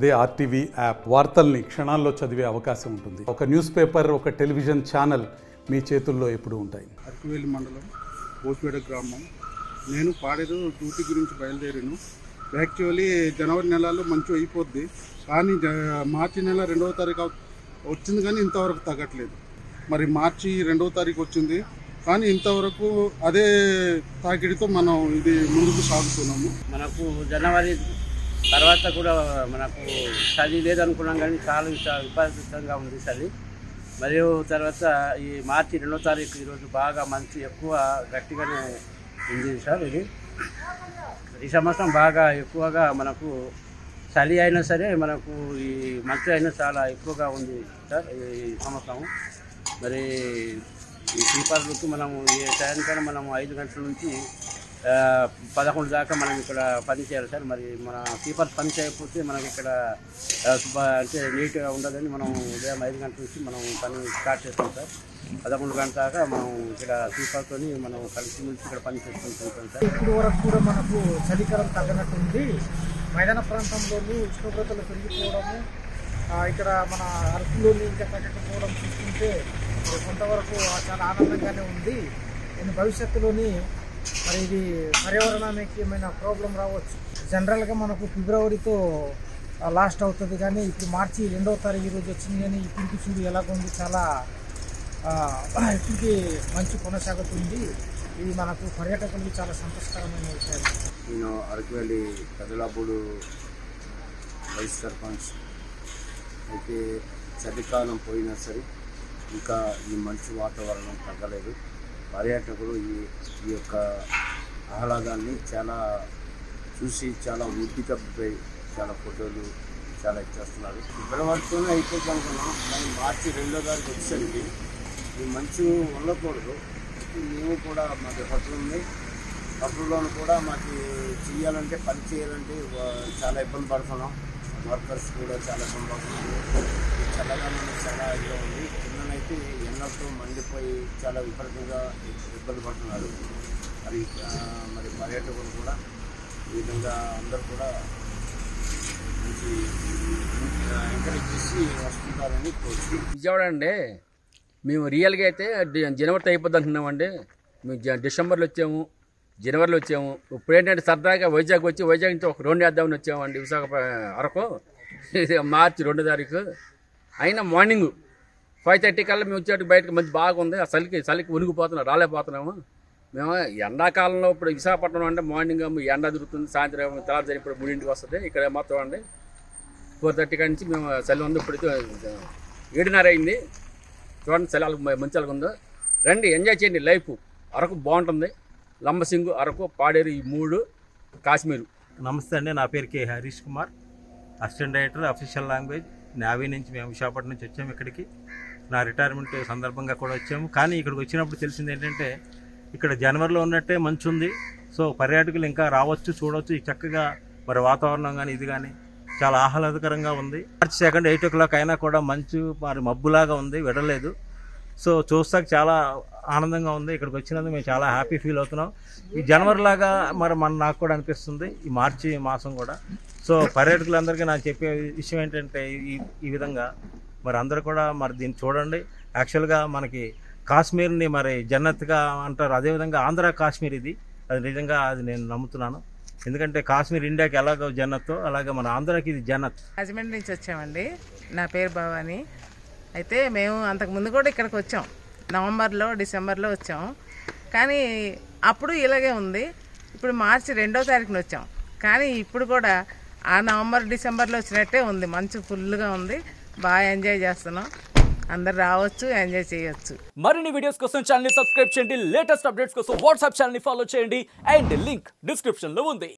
అదే RTV app వార్తల్ని క్షణాల్లో చదివే అవకాశం ఉంటుంది. ఒక న్యూస్ పేపర్, ఒక టెలివిజన్ ఛానల్ మీ చేతుల్లో ఎప్పుడూ ఉంటాయి. అరకువేలి మండలం పోస్పేట గ్రామం. నేను పాడేరు డ్యూటీ గురించి బయలుదేరాను. యాక్చువల్లీ జనవరి నెలలో మంచి అయిపోద్ది, కానీ మార్చి నెల 2వ తారీఖు వచ్చింది, కానీ ఇంతవరకు తగ్గట్లేదు. మరి మార్చి 2వ తారీఖు వచ్చింది, కానీ ఇంతవరకు అదే తాకిడితో మనం ఇది ముందుకు సాగుతున్నాము. మనకు జనవరి తర్వాత కూడా మనకు చలి లేదనుకున్నాం, కానీ చాలా విపరీతంగా ఉంది చలి. మరియు తర్వాత ఈ మార్చి 2వ తారీఖు ఈరోజు బాగా మంచి ఎక్కువ గట్టిగానే ఉంది సార్. ఈ సంవత్సరం బాగా ఎక్కువగా మనకు చలి అయినా సరే మనకు ఈ మంచు అయినా చాలా ఎక్కువగా ఉంది సార్ ఈ సంవత్సరం. మరి ఈ స్లీపర్లకు మనము ఏ టైంకైనా మనము 5 గంటల నుంచి 11 దాకా మనం ఇక్కడ పని చేయాలి సార్. మరి మన స్లీపర్ పని చేయకపోతే మనకి ఇక్కడ అంటే నీట్గా ఉండదని మనం ఉదయం 5 గంటల నుంచి మనం పని స్టార్ట్ చేస్తాం సార్. 11 గంటల దాకా మనం ఇక్కడ స్లీపర్తో మనం కలిసి నుంచి ఇక్కడ పని చేసుకుంటుంటాం సార్. ఇప్పుడు వరకు కూడా మనకు చలికాలం తగ్గనట్టుంది. మైదాన ప్రాంతంలోని ఉష్ణోగ్రతలు పెరిగిపోవడము, ఇక్కడ మన అరకులోని ఇంకా తగ్గకపోవడం చూస్తుంటే కొంతవరకు చాలా ఆనందంగానే ఉంది. నేను భవిష్యత్తులోని మరి ఇది పర్యావరణానికి ఏమైనా ప్రాబ్లం రావచ్చు. జనరల్గా మనకు ఫిబ్రవరితో లాస్ట్ అవుతుంది, కానీ ఇప్పుడు మార్చి 2వ తారీఖు ఈరోజు వచ్చింది, కానీ ఇప్పటికి చూడు ఎలాగుంది, చాలా ఇప్పటికి మంచి కొనసాగుతుంది. ఇది మనకు పర్యాటకులకు చాలా సంతోషకరమైన విషయం. నేను అరకువేలి పెదలాపూడు వైస్ సర్పంచ్. అయితే చలికాలం పోయినా సరే ఇంకా ఈ మంచు వాతావరణం తగ్గలేదు. పర్యాటకులు ఈ యొక్క ఆహ్లాదాన్ని చాలా చూసి చాలా ఉద్దికపోయి చాలా ఫోటోలు చాలా ఇచ్చేస్తున్నారు. ఫిబ్రవరితోనే అయిపోతుంది అనుకున్నాం, కానీ మార్చి 2వ తారీఖు వచ్చేసరికి ఈ మంచు ఉండకూడదు. మేము కూడా మాకు హోటల్ ఉంది, హోటల్లోనూ కూడా మాకు చేయాలంటే పని చేయాలంటే చాలా ఇబ్బంది పడుతున్నాం. వర్కర్స్ కూడా చాలా ఇబ్బంది పడుతున్నారు. చల్లగానే చాలా ఇదిగా ఉంది. పిల్లలైతే ఎండతో మండిపోయి చాలా విపరీతంగా ఇబ్బంది పడుతున్నారు. మరి పర్యాటకులు కూడా ఈ విధంగా అందరూ కూడా మంచి ఎంకరేజ్ చేసి వస్తుంటారని కోరుతున్నాం. విజయవాడ అండి, మేము రియల్గా అయితే జనవరితో అయిపోద్ది అనుకున్నామండి. మేము డిసెంబర్లో వచ్చాము, జనవరిలో వచ్చాము. ఇప్పుడు ఏంటంటే సరదాగా వైజాగ్ వచ్చి వైజాగ్ నుంచి ఒక రౌండ్ వేద్దామని వచ్చామండి విశాఖపట్నం అరకు. మార్చి 2వ తారీఖు అయినా మార్నింగ్ 5:30 కల్లా మేము వచ్చేటికి బయటకు మంచి బాగుంది. ఆ చలికి ఉనిగిపోతున్నాం, రాలేకపోతున్నాము. మేము ఎండాకాలంలో ఇప్పుడు విశాఖపట్నం అంటే మార్నింగ్ ఎండ దొరుకుతుంది, సాయంత్రం తర్వాత ఇప్పుడు 3ంటికి వస్తుంది. ఇక్కడ మాత్రం అండి 4:30 కాడి నుంచి మేము చలి ఉంది. ఇప్పుడు 7:30 అయింది. చూడండి చలి మంచి ఉందో. రండి, ఎంజాయ్ చేయండి. లైఫ్ అరకు బాగుంటుంది. లంబసింగు, అరకు, పాడేరు ఈ 3 కాశ్మీరు. నమస్తే అండి, నా పేరు K Harish Kumar, assistant director official language navy నుంచి. మేము విశాఖపట్నం నుంచి వచ్చాము ఇక్కడికి. నా రిటైర్మెంట్ సందర్భంగా కూడా వచ్చాము. కానీ ఇక్కడికి వచ్చినప్పుడు తెలిసింది ఏంటంటే ఇక్కడ జనవరిలో ఉన్నట్టే మంచు ఉంది. సో పర్యాటకులు ఇంకా రావచ్చు, చూడవచ్చు. చక్కగా మరి వాతావరణం కానీ ఇది కానీ చాలా ఆహ్లాదకరంగా ఉంది. మార్చి 2nd 8 o'clock అయినా కూడా మంచు మరి మబ్బులాగా ఉంది, విడలేదు. సో చూస్తాక చాలా ఆనందంగా ఉంది. ఇక్కడికి వచ్చినందుకు మేము చాలా హ్యాపీ ఫీల్ అవుతున్నాం. ఈ జనవరి లాగా మరి నాకు కూడా అనిపిస్తుంది ఈ మార్చి మాసం కూడా. సో పర్యాటకులందరికీ నాకు చెప్పే విషయం ఏంటంటే ఈ విధంగా మరి అందరూ కూడా మరి దీన్ని చూడండి. యాక్చువల్గా మనకి కాశ్మీర్ని మరి జన్నత్గా అంటారు, అదేవిధంగా ఆంధ్ర కాశ్మీర్ ఇది. అది నిజంగా అది నేను నమ్ముతున్నాను. ఎందుకంటే కాశ్మీర్ ఇండియాకి ఎలాగో జన్నత్తో అలాగే మన ఆంధ్రాకి ఇది జన్నత్. రాజమండ్రి నుంచి వచ్చామండి. నా పేరు భవాని. అయితే మేము అంతకుముందు కూడా ఇక్కడికి వచ్చాం, నవంబర్లో డిసెంబర్లో వచ్చాం. కానీ అప్పుడు ఇలాగే ఉంది. ఇప్పుడు మార్చి 2వ తారీఖున వచ్చాం, కానీ ఇప్పుడు కూడా ఆ నవంబర్ డిసెంబర్లో వచ్చినట్టే ఉంది. మంచు ఫుల్గా ఉంది, బాగా ఎంజాయ్ చేస్తున్నాం. అందరు రావచ్చు, ఎంజాయ్ చేయొచ్చు. మరిన్ని వీడియోస్ కోసం ఛానల్ ని సబ్స్క్రైబ్ చేయండి. లేటెస్ట్ అప్డేట్స్ కోసం వాట్సాప్ ఛానల్ ని ఫాలో చేయండి. అండ్ లింక్ డిస్క్రిప్షన్ లో ఉంది.